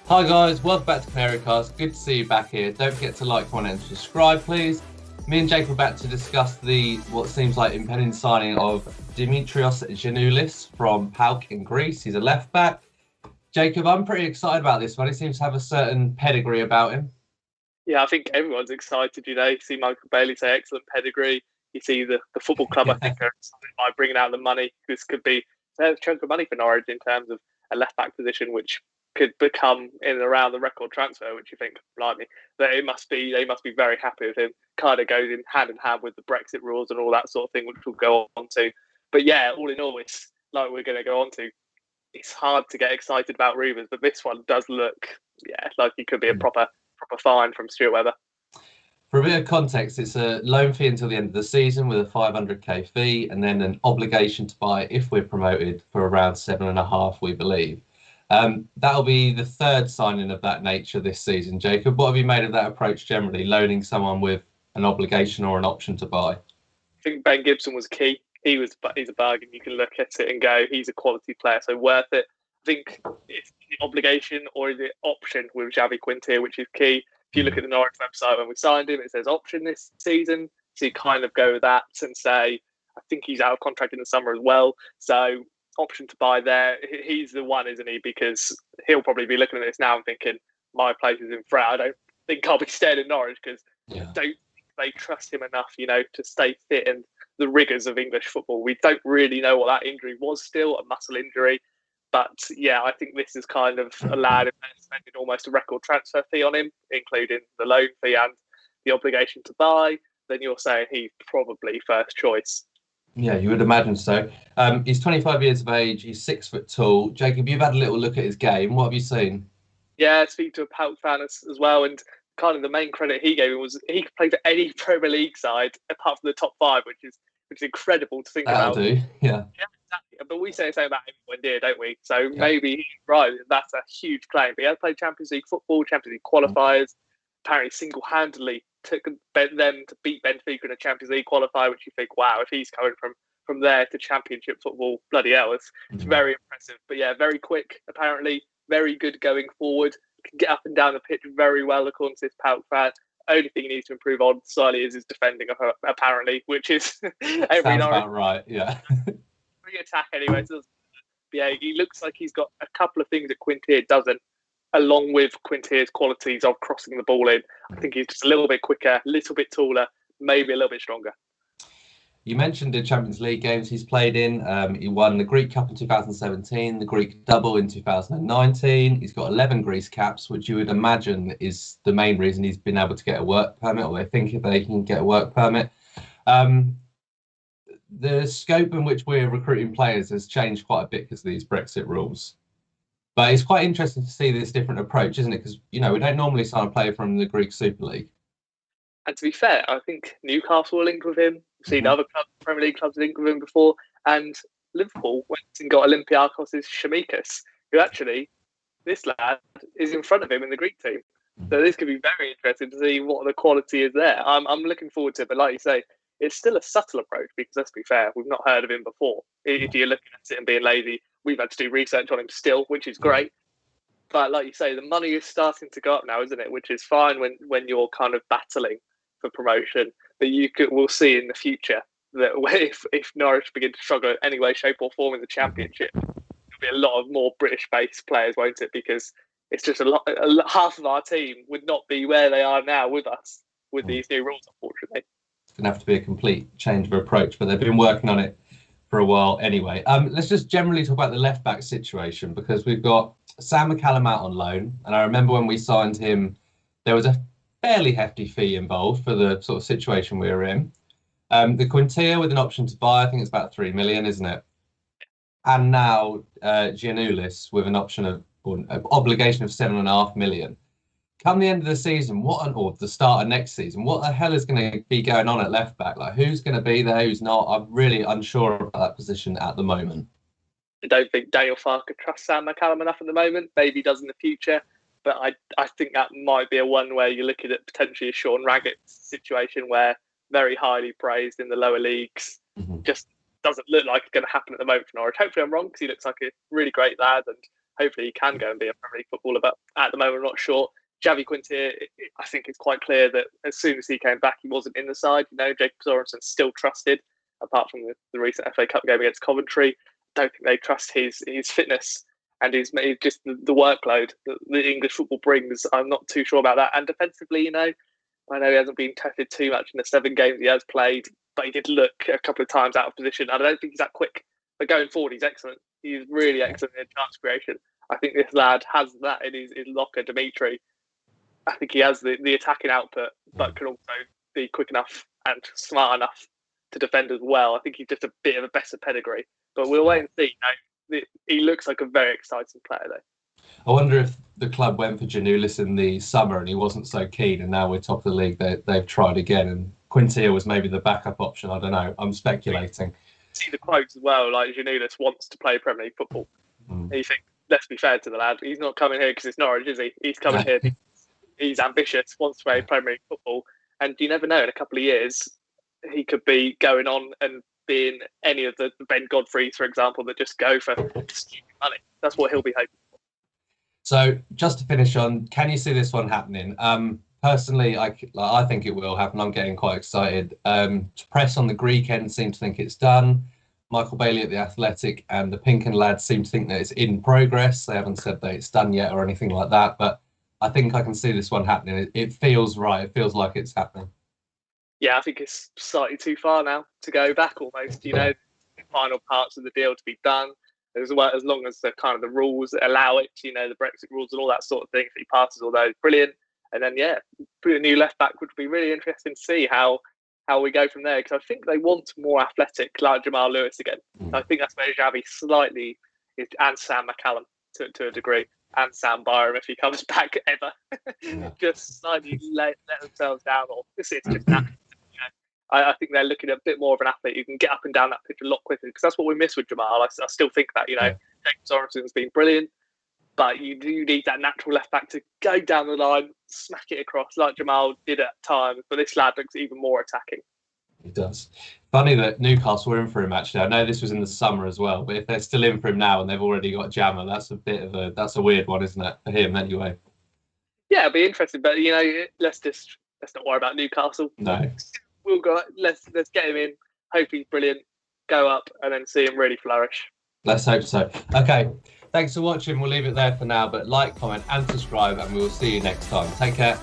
Hi guys, welcome back to Canary. Good to see you back here. Don't forget to like, comment and subscribe please. Me and Jake are about to discuss the what seems like impending signing of Dimitrios Giannoulis from PAOK in Greece. He's a left back. Jacob, I'm pretty excited about this one. He seems to have a certain pedigree about him. Yeah, I think everyone's excited. You see Michael Bailey say excellent pedigree. You see the football club, I think, are excited by bringing out the money. This could be a chunk of money for Norwich in terms of a left back position, which could become in and around the record transfer. Which you think, blimey, they must be very happy with him. Kind of goes in hand with the Brexit rules and all that sort of thing, which we'll go on to. But yeah, all in all, it's like we're going to go on to. It's hard to get excited about rumours, but this one does look, like he could be a proper fine from Stuart Webber. For a bit of context, it's a loan fee until the end of the season with a 500k fee, and then an obligation to buy if we're promoted for around 7.5, we believe. That'll be the third signing of that nature this season. Jacob, what have you made of that approach generally, loaning someone with an obligation or an option to buy? I think Ben Gibson was key. He's a bargain. You can look at it and go, he's a quality player, so worth it. I think it's the obligation or is it option with Xavi Quintelia, which is key. If you look at the Norwich website when we signed him, it says option this season. So you kind of go with that and say, I think he's out of contract in the summer as well. So option to buy there. He's the one, isn't he? Because he'll probably be looking at this now and thinking, my place is in threat. I don't think I'll be staying in Norwich because I don't think they trust him enough, to stay fit and the rigours of English football. We don't really know what that injury was still, a muscle injury. But yeah, I think this has kind of allowed him to spend almost a record transfer fee on him, including the loan fee and the obligation to buy. Then you're saying he's probably first choice. Yeah, you would imagine so. He's 25 years of age. He's 6 foot tall. Jacob, you've had a little look at his game. What have you seen? Yeah, speak to a PAOK fan as well. And kind of the main credit he gave him was he could play for any Premier League side apart from the top 5, which is incredible to think about. That'll do, yeah. Exactly. But we say the same about everyone here, don't we? So maybe he's right. That's a huge claim. But he has played Champions League football, Champions League qualifiers. Apparently, single-handedly took them to beat Benfica in a Champions League qualifier, which you think, wow, if he's coming from there to Championship football, bloody hell, it's very impressive. But yeah, very quick. Apparently, very good going forward. Can get up and down the pitch very well, according to this PAOK fan. Only thing he needs to improve on slightly is his defending, apparently, which is every Sounds about right, yeah. Attack anyway. So yeah, he looks like he's got a couple of things that Quintelia doesn't, along with Quintelia's qualities of crossing the ball in. I think he's just a little bit quicker, a little bit taller, maybe a little bit stronger. You mentioned the Champions League games he's played in. He won the Greek Cup in 2017, the Greek Double in 2019. He's got 11 Greece caps, which you would imagine is the main reason he's been able to get a work permit, or they think if they can get a work permit. The scope in which we're recruiting players has changed quite a bit because of these Brexit rules. But it's quite interesting to see this different approach, isn't it? Because, we don't normally sign a player from the Greek Super League. And to be fair, I think Newcastle were linked with him. We've seen other Premier League clubs linked with him before. And Liverpool went and got Olympiakos' Shamikas, who actually, this lad, is in front of him in the Greek team. So this could be very interesting to see what the quality is there. I'm looking forward to it. But like you say, it's still a subtle approach because, let's be fair, we've not heard of him before. If you're looking at it and being lazy, we've had to do research on him still, which is great. But like you say, the money is starting to go up now, isn't it? Which is fine when you're kind of battling for promotion. But we'll see in the future that if Norwich begin to struggle in any way, shape or form in the Championship, there'll be a lot of more British-based players, won't it? Because it's just half of our team would not be where they are now with us with these new rules, unfortunately. Going to have to be a complete change of approach, but they've been working on it for a while anyway. Let's just generally talk about the left back situation, because we've got Sam McCallum out on loan, and I remember when we signed him, there was a fairly hefty fee involved for the sort of situation we were in. The Quintelia with an option to buy, I think it's about 3 million, isn't it? And now Giannoulis with an option of or an obligation of 7.5 million. Come the end of the season, or the start of next season, what the hell is going to be going on at left back? Like, who's going to be there, who's not? I'm really unsure about that position at the moment. I don't think Daniel Farke could trust Sam McCallum enough at the moment. Maybe he does in the future, but I think that might be a one where you're looking at potentially a Sean Raggett situation where very highly praised in the lower leagues, just doesn't look like it's going to happen at the moment for Norwich. Hopefully I'm wrong, because he looks like a really great lad and hopefully he can go and be a Premier League footballer, but at the moment, I'm not sure. Javi Quinter, I think it's quite clear that as soon as he came back, he wasn't in the side. Jacob Sorensen's still trusted, apart from the recent FA Cup game against Coventry. I don't think they trust his fitness and his just the workload that the English football brings. I'm not too sure about that. And defensively, I know he hasn't been tested too much in the 7 games he has played, but he did look a couple of times out of position. I don't think he's that quick, but going forward, he's excellent. He's really excellent in chance creation. I think this lad has that in his locker, Dimitri. I think he has the attacking output, but can also be quick enough and smart enough to defend as well. I think he's just a bit of a better pedigree. But we'll wait and see. He looks like a very exciting player, though. I wonder if the club went for Giannoulis in the summer and he wasn't so keen, and now we're top of the league. They've tried again, and Quinter was maybe the backup option. I don't know. I'm speculating. See the quotes as well. Like Giannoulis wants to play Premier League football. And you think, let's be fair to the lad. He's not coming here because it's Norwich, is he? He's coming here. He's ambitious, wants to play Premier League football, and you never know. In a couple of years, he could be going on and being any of the Ben Godfreys, for example, that just go for stupid money. That's what he'll be hoping for. So, just to finish on, can you see this one happening? Personally, I think it will happen. I'm getting quite excited. Press on the Greek end seem to think it's done. Michael Bailey at the Athletic and the Pinken lads seem to think that it's in progress. They haven't said that it's done yet or anything like that, but I think I can see this one happening. It feels right. It feels like it's happening. Yeah, I think it's slightly too far now to go back almost. The final parts of the deal to be done. As long as the kind of the rules allow it, the Brexit rules and all that sort of thing. If he passes all those, brilliant. And then, put a new left back would be really interesting to see how we go from there. Because I think they want more athletic, like Jamal Lewis again. I think that's where Xavi slightly is, and Sam McCallum to a degree. And Sam Byram, if he comes back ever, just slightly let themselves down. Or this is just natural. I think they're looking at a bit more of an athlete who can get up and down that pitch a lot quicker, because that's what we miss with Jamal. I still think that, James Sorensen's been brilliant, but you do need that natural left back to go down the line, smack it across like Jamal did at times. But this lad looks even more attacking. He does. Funny that Newcastle were in for him, actually. I know this was in the summer as well, but if they're still in for him now and they've already got Jammer, that's a weird one, isn't it, for him anyway? Yeah, it'll be interesting, but let's not worry about Newcastle. No. We'll go. Let's get him in. Hope he's brilliant. Go up and then see him really flourish. Let's hope so. Okay. Thanks for watching. We'll leave it there for now, but like, comment and subscribe, and we will see you next time. Take care.